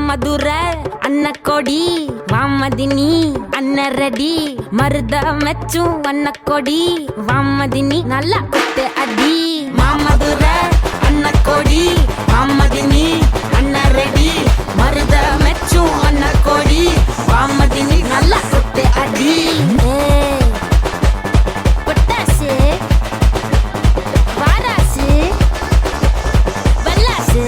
மதுரை அன்னக்கொடி வாமதினி அன்னரடி மருத மெச்சும் அன்னக்கொடி வாமதினி நல்லா குத்து அடி மாமதுரை அன்னக்கொடி வாமதினி அன்னரடி மருத மெச்சும் அன்னக்கொடி வாமதினி நல்லா குத்து அடி பொட்டாசு வாராசு வல்லாசு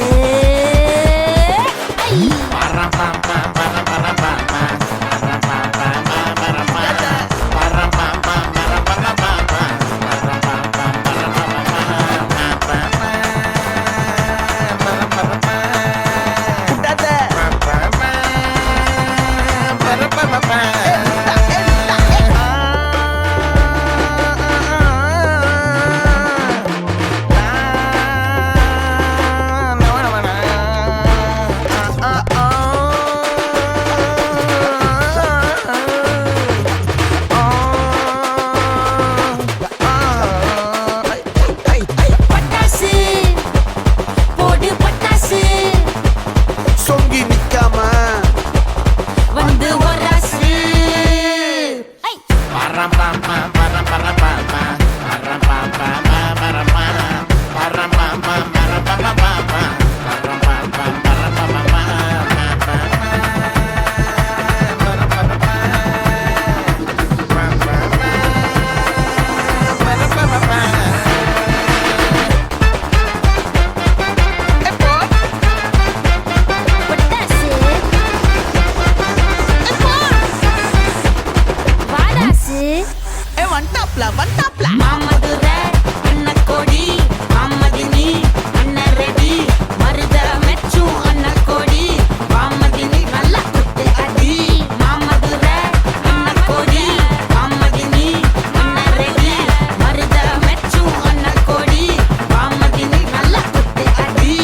மாமதுரை அன்னக்கொடி வாமதினி அன்னரடி மருத மெச்சும் அன்னக்கொடி வாமதினி நல்லா குத்து அடி மாமதுரை அன்னக்கொடி வாமதினி அன்னரடி மருத மெச்சும் அன்னக்கொடி வாமதினி நல்லா குத்து அடி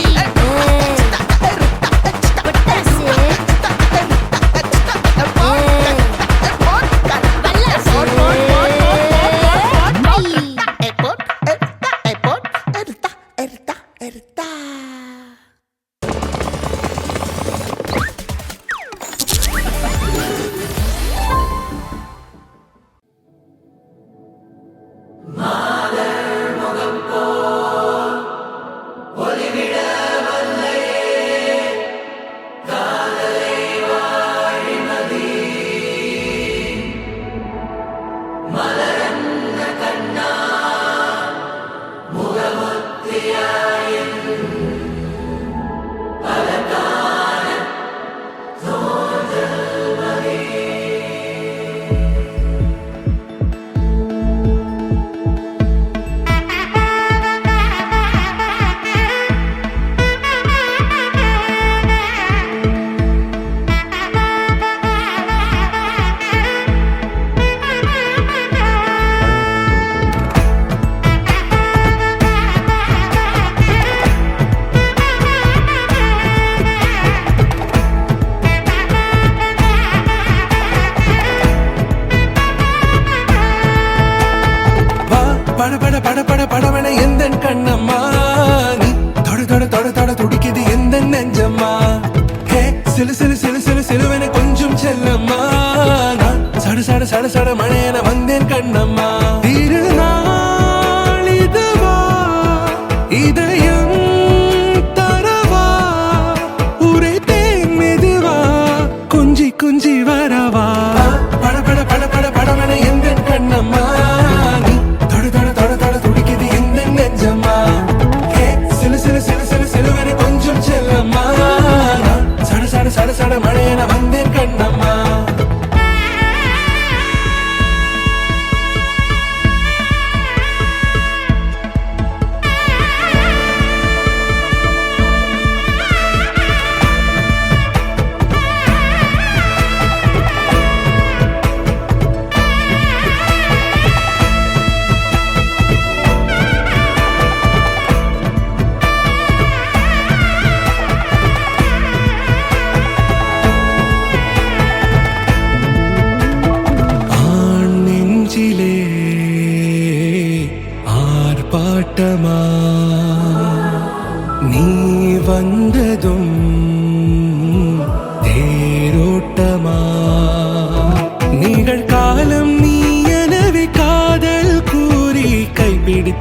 படவன எந்த கண்ணம்மா நீ தொட தொட தொட தொட துடிக்குது எந்த நெஞ்சம்மா ஹே சிலு சிலு சிலு சிலு சிலுவன கொஞ்சம் செல்லம்மா நான் சட சட சட சட மழையன வந்தேன் கண்ணம்மா திருநாள் இதுவா இதயம் தரவா உரைத்தேன் மெதுவா குஞ்சி குஞ்சி வரவா பட பட பட பட படவன எந்த கண்ணம்மா சட சட மழையன வந்தேன் கண்ணம்மா ஆர்ப்பாட்டமா நீ வந்ததும்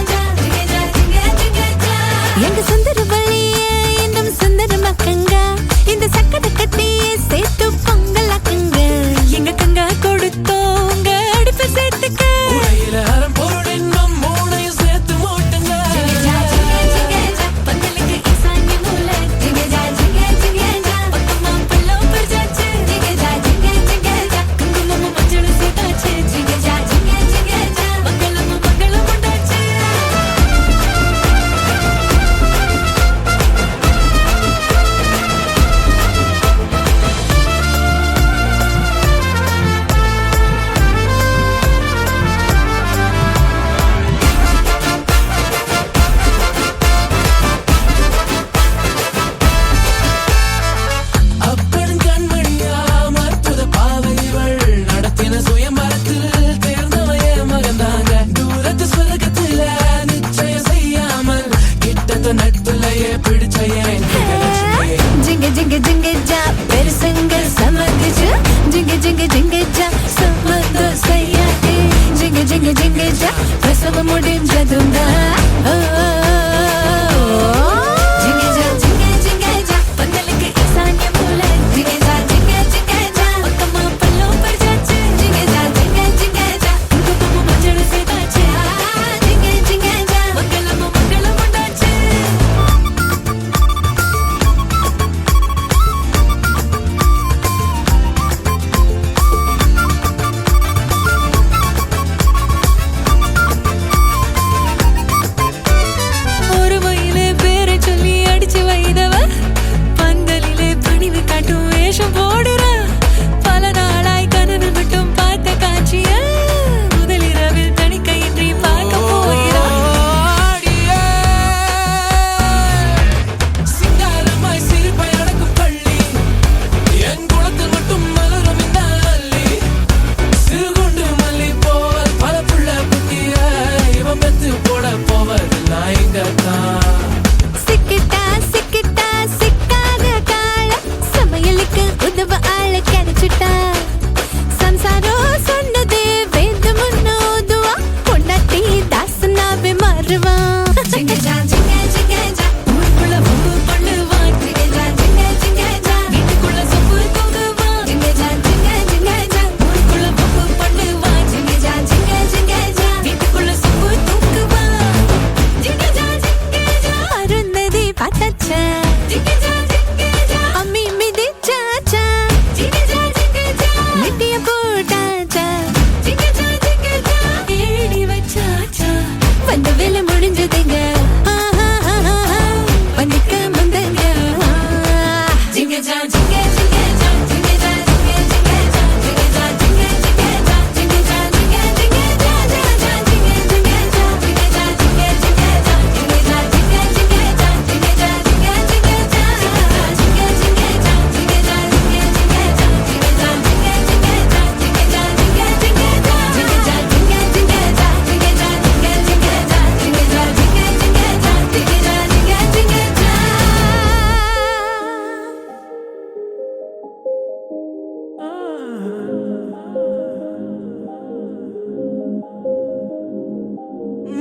jingle ja, jingle ja, jingle jingle நான் இங்க தான். சிக்கிட்டா சிக்கிட்டா சிக்காத கால சமையலுக்கு உதவ ஆள கிடைச்சிட்டா சம்சாரம் சொன்னதே வேந்து முன்னோதுவா பொண்டாட்டி தாசனாவே மாறுவா ஜிங்கஜா ஜிங்க ஜிங்கஜா ஊருக்குள்ள வம்பு பண்ணுவா ஜிங்கஜா ஜிங்க ஜிங்கஜா வீட்டுக்குள்ள சொப்பு தூங்குவா ஜிங்கஜா ஜிங்க ஜிங்கஜா ஊருக்குள்ள வம்பு பண்ணுவா ஜிங்கஜா ஜிங்க ஜிங்கஜா வீட்டுக்குள்ள சொப்பு தூங்குவா ஜிங்கஜா ஜிங்கஜா அருந்ததி பார்த்தாச்சா ஜிங்கஜா ஜிங்கஜா அம்மி மிதிச்சாச்சா ஜிங்கஜா ஜிங்கஜா லிட்டிய போட்டாச்சா ஜிங்கஜா ஜிங்கஜா ஏடி வச்சாச்சா வந்த வேலை முடிஞ்சதுங்க வந்துக்க முந்தங்க ஜிங்கஜா ஜிங்க ஜிங்கஜா ஜிங்கஜா ஜிங்க ஜிங்கஜா ஜிங்கஜா ஜிங்க ஜிங்கஜா ஜிங்கஜா ஜிங்க ஜிங்கஜா ஜிங்கஜா ஜிங்க ஜிங்கஜா ஜிங்கஜா ஜிங்க ஜிங்கஜா ஜிங்கஜா ஜிங்க ஜிங்கஜா ஜிங்கஜா ஜிங்க ஜிங்கஜா ஜிங்க ஜிங்கஜா ஜிங்கஜா ஜிங்க ஜிங்கஜா ஜிங்கஜா ஜிங்க ஜிங்கஜா ஜிங்கஜா ஜிங்க ஜிங்கஜா ஜிங்கஜா ஜிங்க ஜிங்கஜா ஜிங்கஜா ஜிங்க ஜிங்கஜா ஜிங்கஜா ஜிங்க ஜிங்கஜா ஜிங்கஜா ஜிங்க ஜிங்கஜா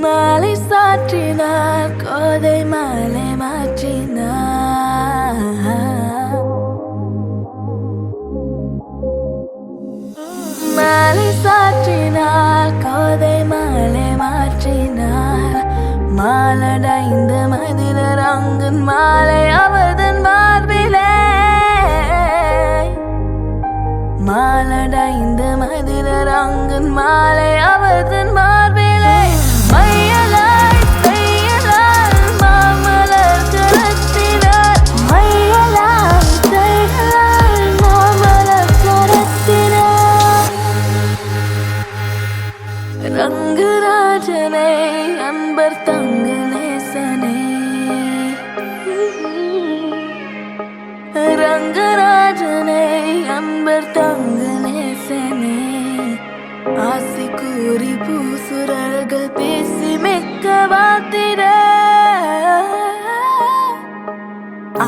மாலை சாற்றினார் கோதை மாலை மாற்றினார் மாலை சாற்றினார் கோதை மாலை மாற்றினார் மாலடைந்த மதிலர் அங்கன் மாலை அவர்தன் மார்பிலே மாலடைந்த மதிலர் அங்கன் மாலை அவர்தன் மார்பிலே மையலாய் தையலால் மாமலர் கரத்தினார் மையலாய் தையலால் மாமலர் கரத்தினார் ரங்கராஜனே அன்பர் தங்க நேசனே ரங்கராஜனே அன்பர் தங்க நேசனே ஆசி கூறி பூசுரர்கள் பேசி மெக்க வாத்திர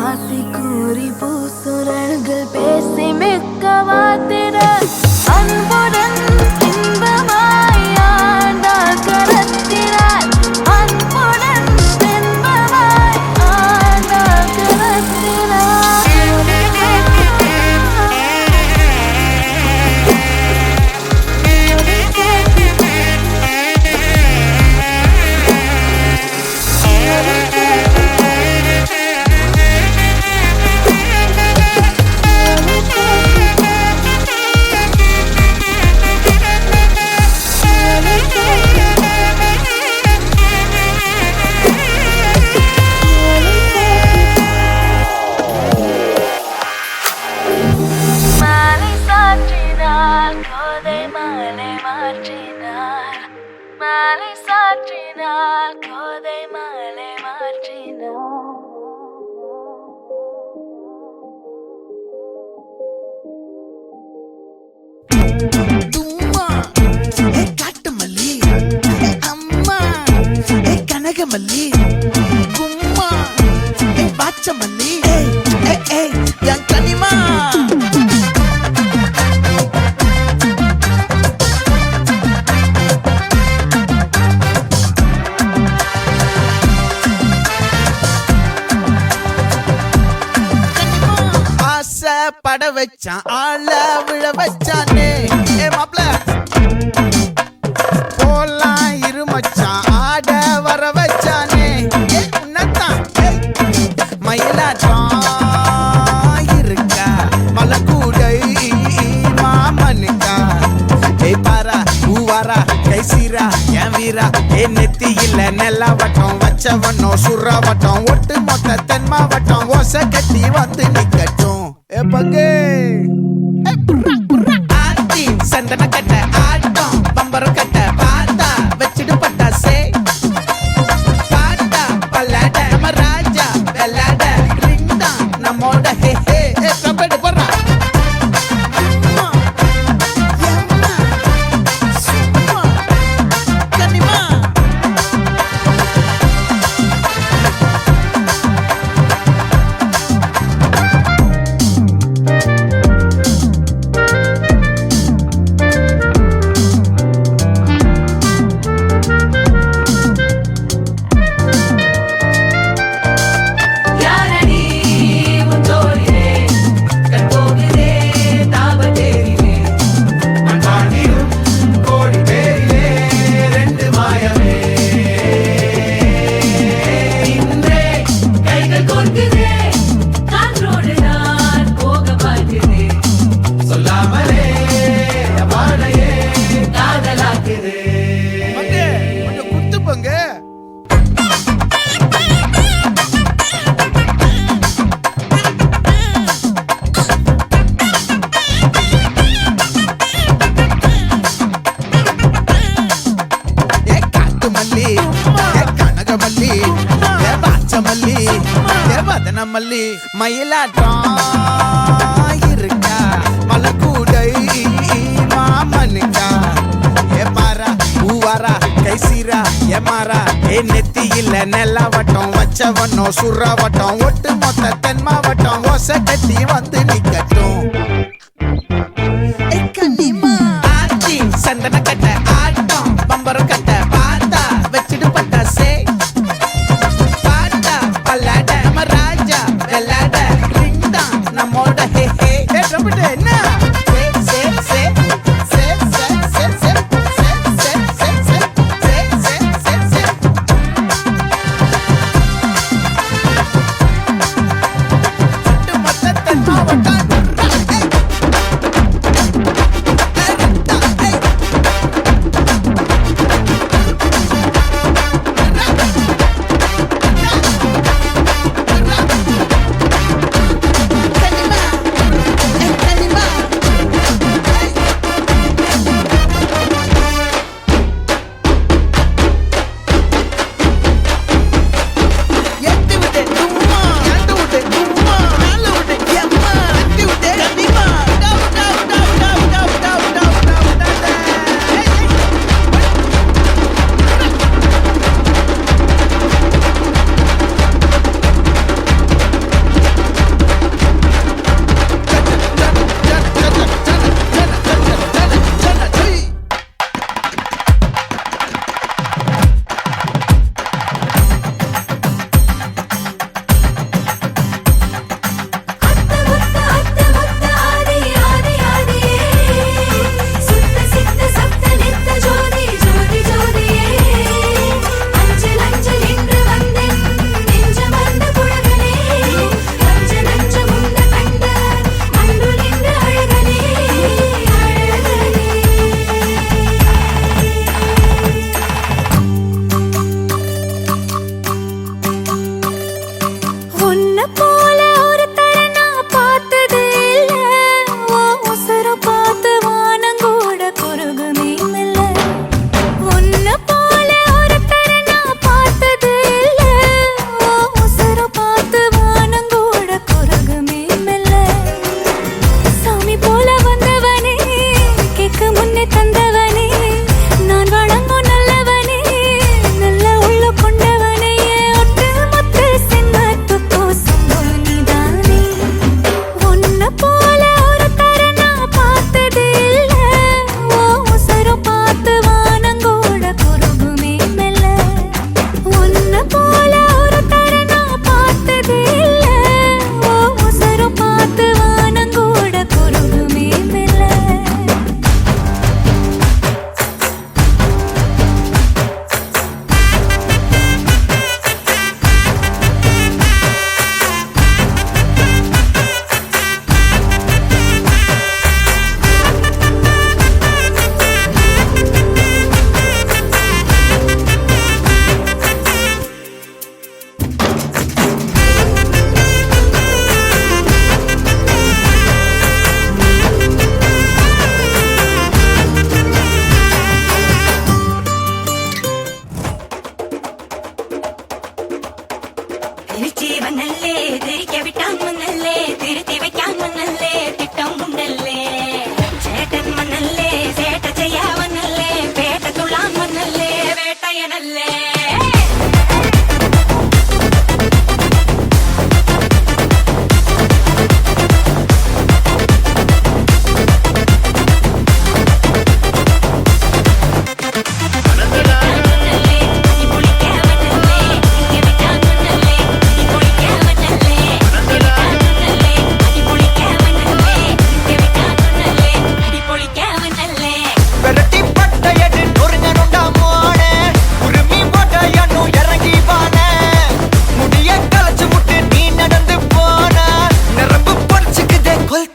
ஆசி கூறி பூசுரர்கள் பேசி மெக்க வாத்திர அன்புடன் இன்பமாய் ஆண்டாள் கரத்தினார் அன்புடன் இன்பமாய் ஆண்டாள் கரத்தினார் மாலை சாற்றினார் கோதை மாலை மாற்றினார் மாலை சாற்றினார் கோதை மாலை மாற்றினார் தும்மா ஏ காட்டுமல்லி ஏ அம்மா ஏ கனகமல்லி கும்மா ஏ பாச்சமல்லி ஏ என் கனிமா ஆசை பட வச்சான் ஆள விழ வச்சானே ஏ மாப்ள போலாம் இரு மச்சான் ஆட வர வச்சானே ஏ உன்னதான் மயிலாட்டம் இருக்கா மலக்கூடை மாமனுக்கா ஏ பாரா பூவாரா கைசீரா என் வீரா ஏ நெத்தி இல்ல நெல்லா வட்டம் வச்சவனோ சுறா வட்டம் ஒட்டு மொத்த தென் மாவட்டம் ஓசை கட்டி வந்து நிக்கட்டும் ஏ பங்கே ஆத்தி சந்தன கட்ட ஆட்டம் பம்பரம் கட்ட பார்த்தா வச்சிடு பட்டாசே பாட்டா பல்லாட நம்ம ராஜா வெள்ளாட ரிங் தான் நம்மோட ஹே ஹே கபடி போடுறா அம்மா, எம்மா, சும்மா, கனிமா பாச்சமல்லி வதனமல்லி மயிலாட்டம் இருக்கா மலக்கூடை மாமனுக்கா ஏ பாரா பூவாரா கைசீரா ஏமாறா ஏ நெத்தி இல்ல நெல்லவட்டம் வச்சவண்ணம் சுறவட்டம் ஒட்டு மொத்த தென் மாவட்டம் ஒச கட்டி வந்து நிக்கட்டும் ஆச்சி சந்தன கட்ட ஆட்டம் பம்பரம் கட்ட பார்த்தா வச்சிட்டு பட்டாசே பாட்டா பல்லாட நம்ம ராஜா வெள்ளாட ரிங் தான் நம்மோட ஹே ஹே ட்ரம்பட் என்ன சே சே சே சே சே சே சே சே சே சே சே சே சே ஒட்டு மொத்த தென் மாவட்டம் തിരിച്ചീവനല്ലേ തിരികെ വിട്ടാമന്നല്ലേ തിരുത്തി വയ്ക്കാമന്നല്ലേ തിട്ടം മുണ്ടല്ലേ ചേട്ടൻ മന്നല്ലേ ചേട്ട ചെയ്യാവന്നല്ലേ പേട്ട തുള്ളാമന്നല്ലേ വേട്ടയനല്ലേ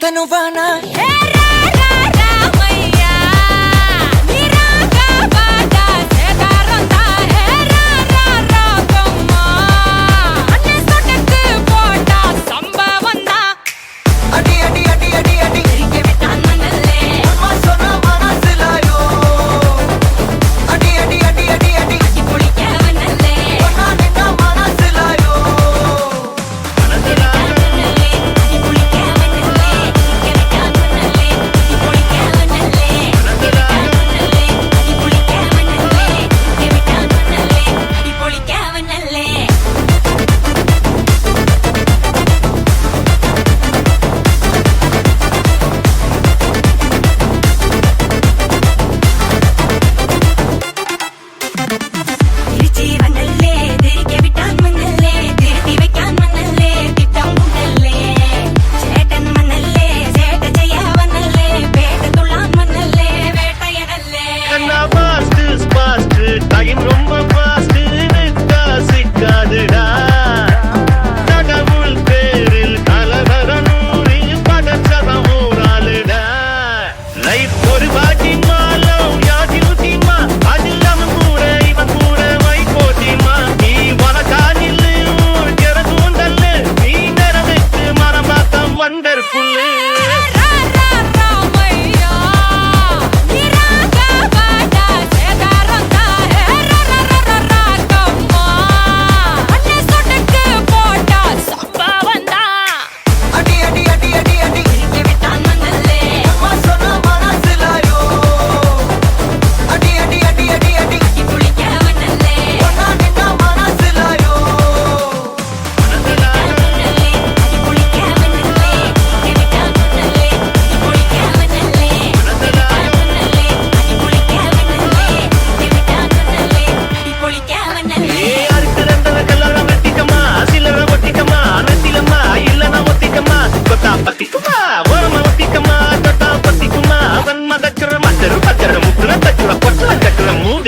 Novana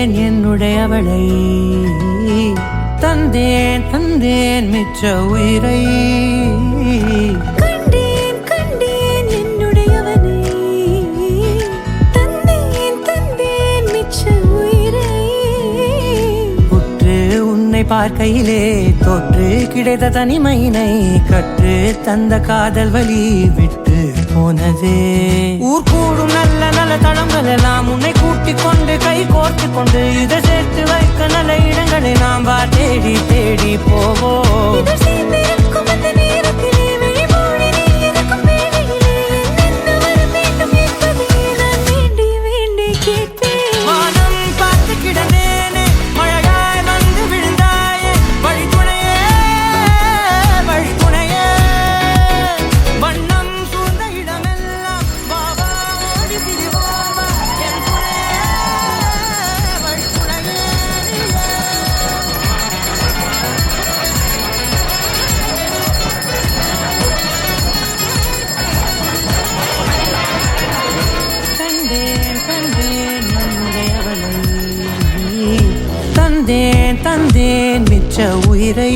கண்டேன் என்னுடையவளை, தந்தேன் தந்தேன் மிச்ச உயிரை. கண்டேன் கண்டேன் என்னுடையவனை, தந்தேன் தந்தேன் மிச்ச உயிரை. உற்று உன்னை பார்க்கையிலே தோற்று கிடைத்த தனிமையினை கற்று தந்த காதல் வழி விட்டு போனதே. ஊர் கூடும் நல்ல நல்ல தளங்கள் எல்லாம் உன்னை கூட்டிக் கொண்டு கை கோர்த்து கொண்டு இதை சேர்த்து வைக்க நல்ல இடங்களை நாம் வா தேடி தேடி போவோம். இதழ் சேர்ந்திருக்கும் அந்த நேரத்திலே விழிமூடி நீ இருக்கும் வேளையிலே என்னென்ன வர வேண்டும் என்பதை நான் வேண்டி வேண்டி கேட்பேன். வானம் பார்த்து கிடந்தேனே, மழையாய் வந்து விழுந்தாயே, வழித்துணையே வழித்துணையே. வண்ணம் சூழ்ந்த இடமெல்லாம் பாபா ஓடி திரிவாமா, என் துணையே வழித்துணையே நீயே. கண்டேன் கண்டேன் என்னுடையவளை, தந்தேன் தந்தேன் மிச்ச உயிரை.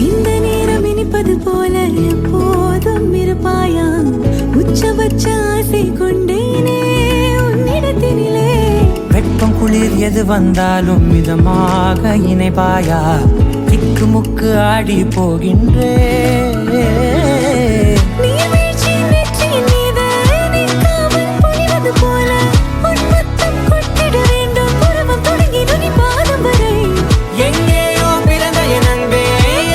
இந்த நேரம் இனிப்பது போல எப்போதும் இருப்பாயா, உச்சபட்ச ஆசை கொண்டேனே உன்னிடத்தினிலே. வெப்பம் குளிர் எது வந்தாலும் மிதமாக இணைப்பாயா, திக்கு முக்கு ஆடி போகின்றே. நீர்வீழ்ச்சியின் நெற்றியின் மீது நிற்காமல் பொழிவது போல உன் முத்தம் கொட்டிட வேண்டும், உருவம் தொடங்கி நுனி பாதம் வரை. எங்கேயோ பிறந்த என் அன்பே,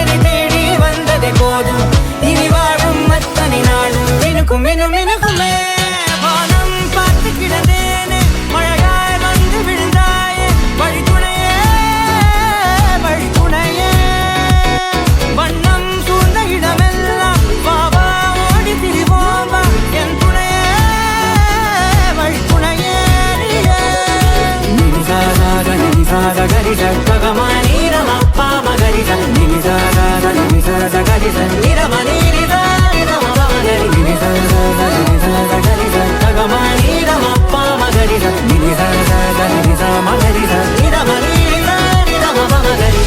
என்னை தேடி வந்ததே போதும், இனி வாழும் அத்தனை நாளும் மினுக்கும் மினும் மினுக்குமே. வானம் பார்த்து கிடந்தேனே, மழையாய் வந்து விழுந்தாயே, வழித்துணையே வழித்துணையே. வண்ணம் சூழ்ந்த இடமெல்லாம் பாபா ஓடி திரிவோமா, என் துணையே வழித்துணையே நீயே. நினிசாத நினிசாத கரிச பகமானி ரமப்பா மகரிச, நினிசாத நினிசாத கரிச நிரமணி நிதா நிதமபமகரி, நினிசாத நினிசாத கரிச பகமானி ரமப்பா மகரிச, நினிசாத நினிசா மகரிச நிரமணி நிதா நிதமபமகரி.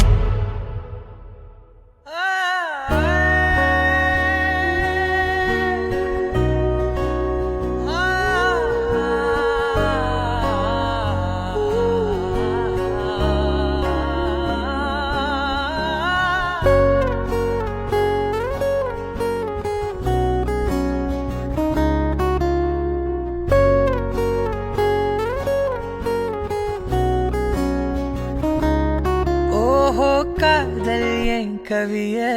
ஓஹோ காதல் என் கவியே,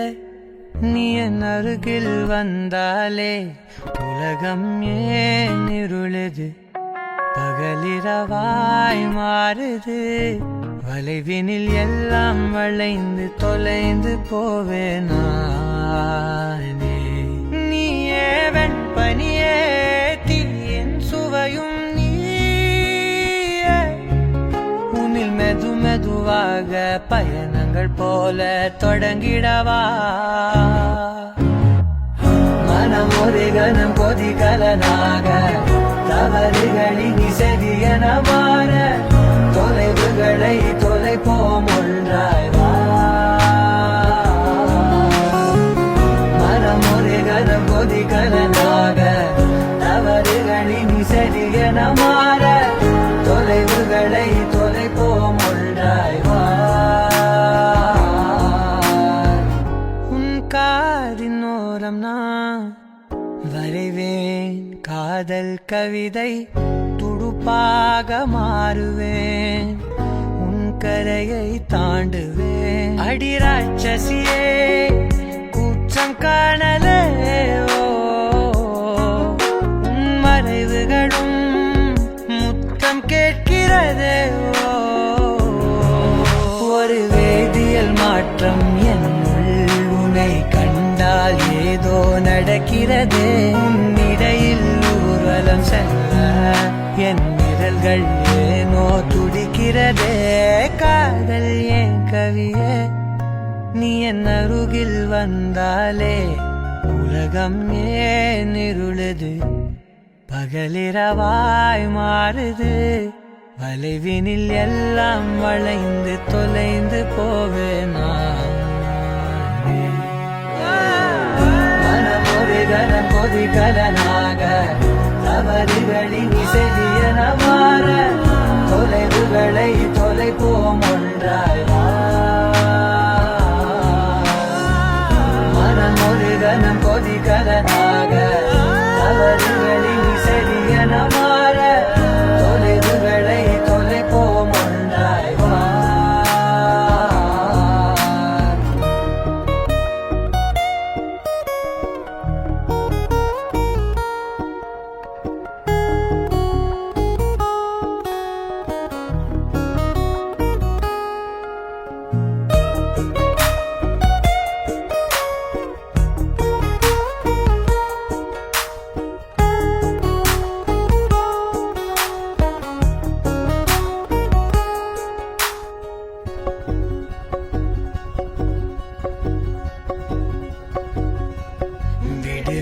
நீ என் அருகில் வந்தாலே உலகம் ஏன் இருளுது, பகலிரவாய் மாறுது. வளைவினில் எல்லாம் வளைந்து தொலைந்து போவேனானே. நீயே வெண்பனியே, தீயின் சுவையும் நீயே. உன்னில் மெது மெதுவாக பயணங்கள் போல தொடங்கிடவா. மனம் ஒரு கணம் கொதிகலனாக தவறுகளின் செவியன மாற, தொலைவுகளை தொலைப்போம் ஒன்றாய் வா. மனம் ஒரு கணம் கொதிகலனாக தவறுகளின் செவியன மாற, தொலைவுகளை தொலைப்போம் ஒன்றாய் வா. உன் காதின் ஓரம் நான் வரைவேன் காதல் கவிதை, துடுப்பாக மாறுவேன், உன் கரையை தாண்டுவேன். அடி ராட்சசியே கூச்சம் காணலே, ஓ உன் மறைவுகளும் முத்தம் கேட்கிறதே. ஓ ஒரு வேதியியல் மாற்றம் என்னுள் உன்னை கண்டால் ஏதோ நட நடக்கிறதே இடையில் ஊர்வலம் செல்ல என் விரல்கள் ஏனோ துடிக்கிறதே காதல் ஏன் கவியே நீ என் அருகில் வந்தாலே உலகம் ஏன் இருளுது பகலிரவாய் மாறுது வளைவினில் எல்லாம் வளைந்து தொலைந்து போவேனா மனமொருகனம் கொதிகலனாக தவறுகளின் இசையன மாற தொலைவுகளை தொலைப்போம் ஒன்றாய் மனமொருகனம் கொதிகலனாக தவறுகளின் இசையன மாற தொலைவுகளை தொலைப்போம் ஒன்றாய்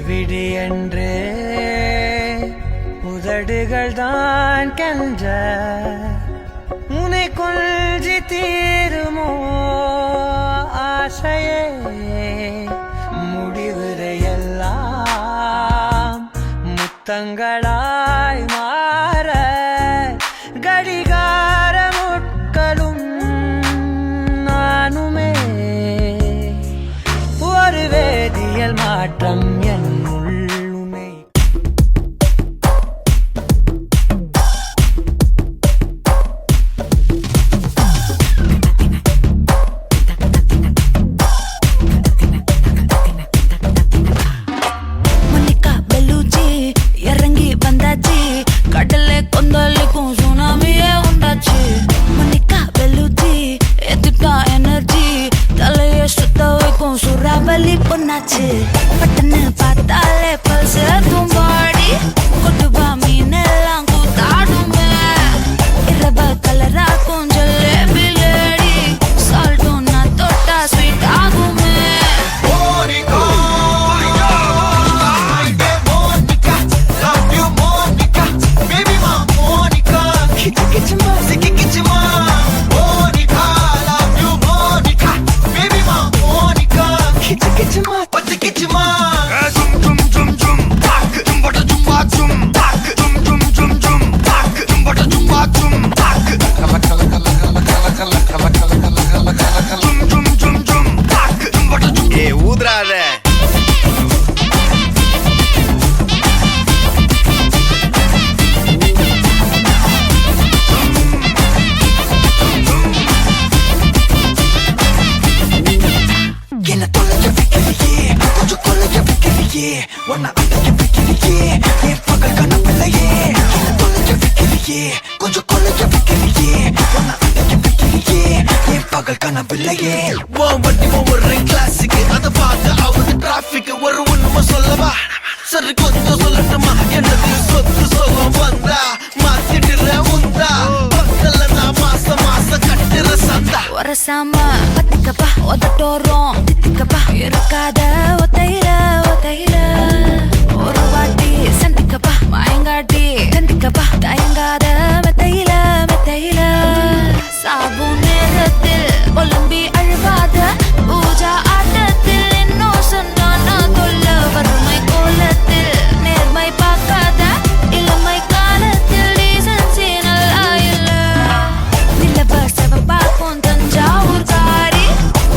விடு என்று உதடுகள் தான் கென்ற உனை கொஞ்சி தீருமோ ஆசையே முடிவுரை எல்லாம் முத்தங்களாய் மாற கடிகார முட்களும் நானுமே ஒரு வேதியியல் மாற்றம் என் உள்ளுமே மோனிகா பெல்லூச்சி இறங்கி வந்தாச்சு கடலை கொந்தளிக்கும் சுனாமியே உண்டாச்சு மோனிகா பெல்லூச்சி எதுட்டா எனர்ஜி தலையை சுத்த வைக்கும் சூறாவளி பொண்ணாச்சு பட்டன்னு பார்த்தாலே பல்ஸ் தும்பாடி கொட்டுபா மீனெல்லாம் கூத்தாடுமே இரவ கலராக்கும் ஜல்லேபி லேடி சால்ட்டும் நான் தொட்டா ஸ்வீட் ஆகுமே ஊதுறாத என்ன தொலைஞ்ச வைக்கிறியே கொஞ்சம் கொலைஞ்ச வைக்கிறியே உன்னை அடைக்க வைக்கிறியே என் பகல் கனப்பில்லையே என்ன தொலைஞ்ச வைக்கிறியே கொஞ்சம் கொலைஞ்ச வைக்கிறியே உன்னை அடைக்க வைக்கிறியே என் பகல் கனப்பில்லையே வண்டி ஒரு கிளாஸுக்கு அதை பார்த்து அவரு டிராபிக் ஒரு உண்மை சொல்லவா சரி கொஞ்சம் சொல்லட்டுமா என்னது சொத்து சொல்லம் வந்தா மாத்திடுற உந்தா பக்கத்துல நான் மாசம் கட்டுற சந்தா ஒரசாம பத்துக்கப்பா ஒதட்டோரம் தித்திக்கப்பா இருக்காத ஒத்தையில ஒத்தையில ஒரு வாட்டி சந்திக்கப்பா மாயங்காட்டி சந்திக்கப்பா தயங்காத மெத்தையில மெத்தையில சாபு நேரத்தில் ஒலம்பி அழுவாத பூஜா ஆட்டத்தில் இன்னும் சொன்னானா தொல்ல வறுமை கோலத்தில் நேர்மை பார்க்காத இளமை காலத்தில் டீசன்சி நல்லா இல்ல நிலவ செவப்பாக்கும் தஞ்சாவூர் காரி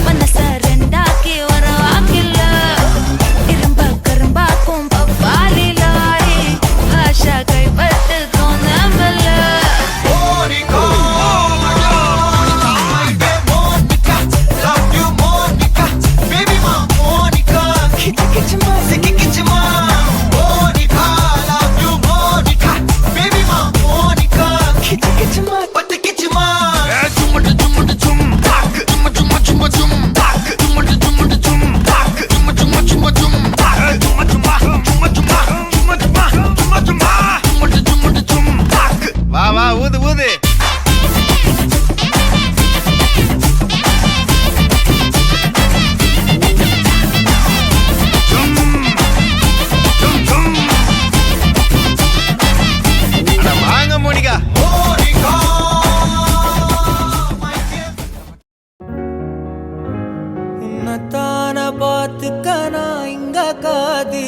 மனச ரெண்டாக்கி வர வாக்கில்ல இரும்ப கரும்பாக்கும் பப்பாளி லாரி பாஷா கைப்பட்டு தோணமல்ல Chuma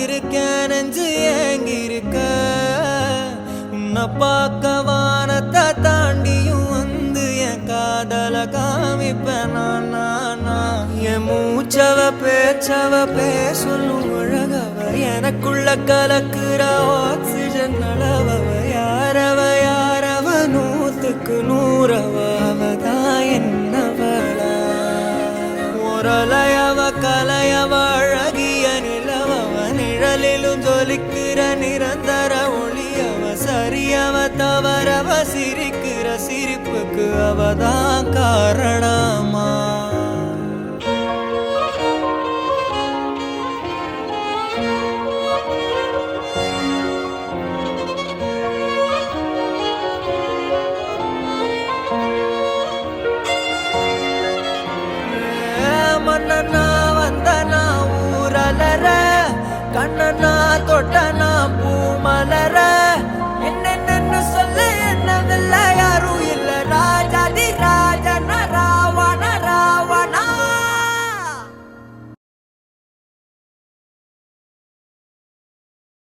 இருக்கேன் நெஞ்சு ஏங்கிருக்க உன்னை பார்க்க வானத்தை தாண்டியும் வந்து என் காதல காமிப்பேன் நான் என் மூச்சவ பேச்சவ பேசலும் அழகவ எனக்குள்ள கலக்குற ஆக்சிஜன் அளவவ யாரவ நூத்துக்கு நூறவ அவதான் என்னவளா முரலையவ கலையவ அழகிய நிலவவ நிழலிலும் ஜொலிக்கிற நிரந்தர ஒளியவ சரியவ தவறவ சிரிக்கிற சிரிப்புக்கு அவதான் காரணமா மன்னனா வந்தனா ஊரலர கண்ணனா தொட்டனா